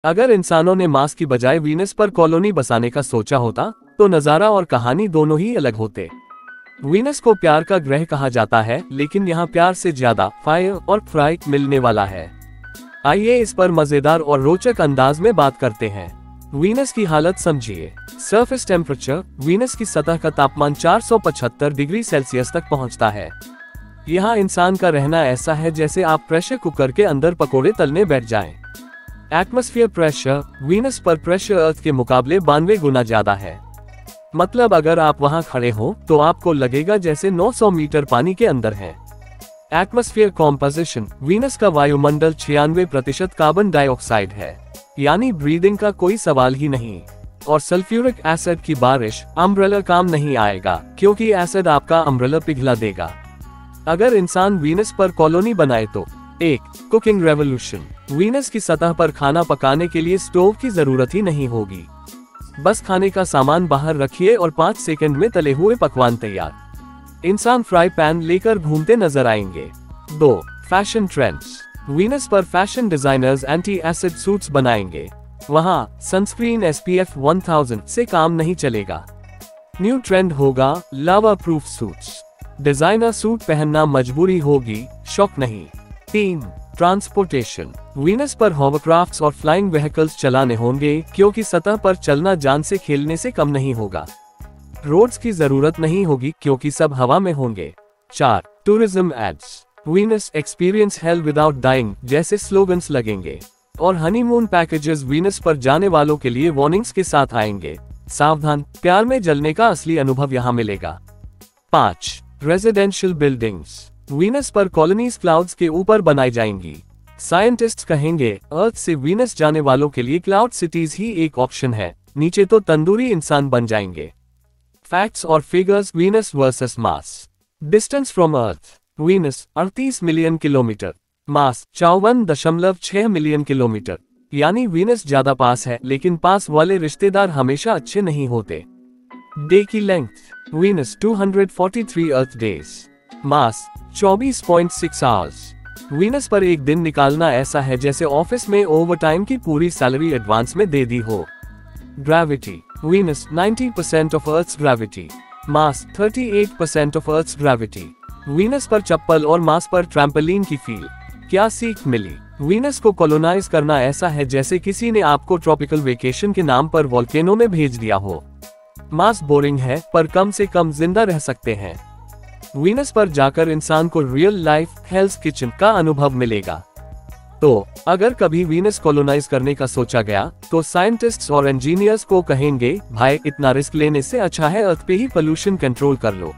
अगर इंसानों ने मार्स की बजाय वीनस पर कॉलोनी बसाने का सोचा होता तो नजारा और कहानी दोनों ही अलग होते। वीनस को प्यार का ग्रह कहा जाता है, लेकिन यहाँ प्यार से ज्यादा फायर और फ्राई मिलने वाला है। आइए इस पर मजेदार और रोचक अंदाज में बात करते हैं। वीनस की हालत समझिए। Surface temperature. वीनस की सतह का तापमान 475 डिग्री सेल्सियस तक पहुंचता है। यहाँ इंसान का रहना ऐसा है जैसे आप प्रेशर कुकर के अंदर पकोड़े तलने बैठ जाएं। Atmosphere pressure. वीनस पर प्रेशर अर्थ के मुकाबले 92 गुना ज्यादा है। मतलब अगर आप वहां खड़े हो तो आपको लगेगा जैसे 900 मीटर पानी के अंदर हैं। Atmosphere composition. वीनस का वायुमंडल 96% कार्बन डाइऑक्साइड है, यानी ब्रीदिंग का कोई सवाल ही नहीं। और सल्फ्यूरिक एसिड की बारिश, अम्ब्रेला काम नहीं आएगा, क्योंकि एसिड आपका अम्ब्रेला पिघला देगा। अगर इंसान वीनस पर कॉलोनी बनाए तो 1. Cooking revolution. वीनस की सतह पर खाना पकाने के लिए स्टोव की जरूरत ही नहीं होगी। बस खाने का सामान बाहर रखिए और 5 सेकंड में तले हुए पकवान तैयार। इंसान फ्राई पैन लेकर घूमते नजर आएंगे। 2. Fashion trends. वीनस पर fashion designers anti acid suits बनाएंगे। वहां सनस्क्रीन SPF 1000 से काम नहीं चलेगा। न्यू ट्रेंड होगा लावा प्रूफ सूट्स। डिजाइनर सूट पहनना मजबूरी होगी, शौक नहीं। 3. ट्रांसपोर्टेशन। वीनस पर हॉवरक्राफ्ट्स और फ्लाइंग व्हीकल्स चलाने होंगे, क्योंकि सतह पर चलना जान से खेलने से कम नहीं होगा। रोड्स की जरूरत नहीं होगी, क्योंकि सब हवा में होंगे। 4. Tourism ads. Venus experience hell without dying जैसे स्लोगन्स लगेंगे। और हनीमून पैकेजेस वीनस पर जाने वालों के लिए वार्निंग्स के साथ आएंगे। सावधान, प्यार में जलने का असली अनुभव यहाँ मिलेगा। 5. Residential buildings. वीनस पर कॉलोनीज क्लाउड्स के ऊपर बनाई जाएंगी। साइंटिस्ट्स कहेंगे अर्थ से वीनस जाने वालों के लिए क्लाउड सिटीज ही एक ऑप्शन है, नीचे तो तंदूरी इंसान बन जाएंगे। फैक्ट्स और figures. Venus versus Mars. Distance from earth. Venus 38 million kilometre, Mars 54.6 million kilometre. यानी वीनस ज्यादा पास है, लेकिन पास वाले रिश्तेदार हमेशा अच्छे नहीं होते। डे की लेंथ। वीनस 243 अर्थ डेज, मार्स 24.6 आवर्स। वीनस पर एक दिन निकालना ऐसा है जैसे ऑफिस में ओवरटाइम की पूरी सैलरी एडवांस में दे दी हो। Gravity. Venus 90% of earth's gravity, Mars 38% of earth's gravity. Venus पर चप्पल और मार्स पर ट्रैम्पोलिन की फील। क्या सीख मिली? वीनस को कॉलोनाइज करना ऐसा है जैसे किसी ने आपको ट्रॉपिकल वेकेशन के नाम पर वोल्केनो में भेज दिया हो। मार्स बोरिंग है, पर कम से कम जिंदा रह सकते हैं। वीनस पर जाकर इंसान को रियल लाइफ हेल्स किचन का अनुभव मिलेगा। तो अगर कभी वीनस कॉलोनाइज करने का सोचा गया तो साइंटिस्ट्स और इंजीनियर्स को कहेंगे, भाई इतना रिस्क लेने से अच्छा है अर्थ पे ही पोल्यूशन कंट्रोल कर लो।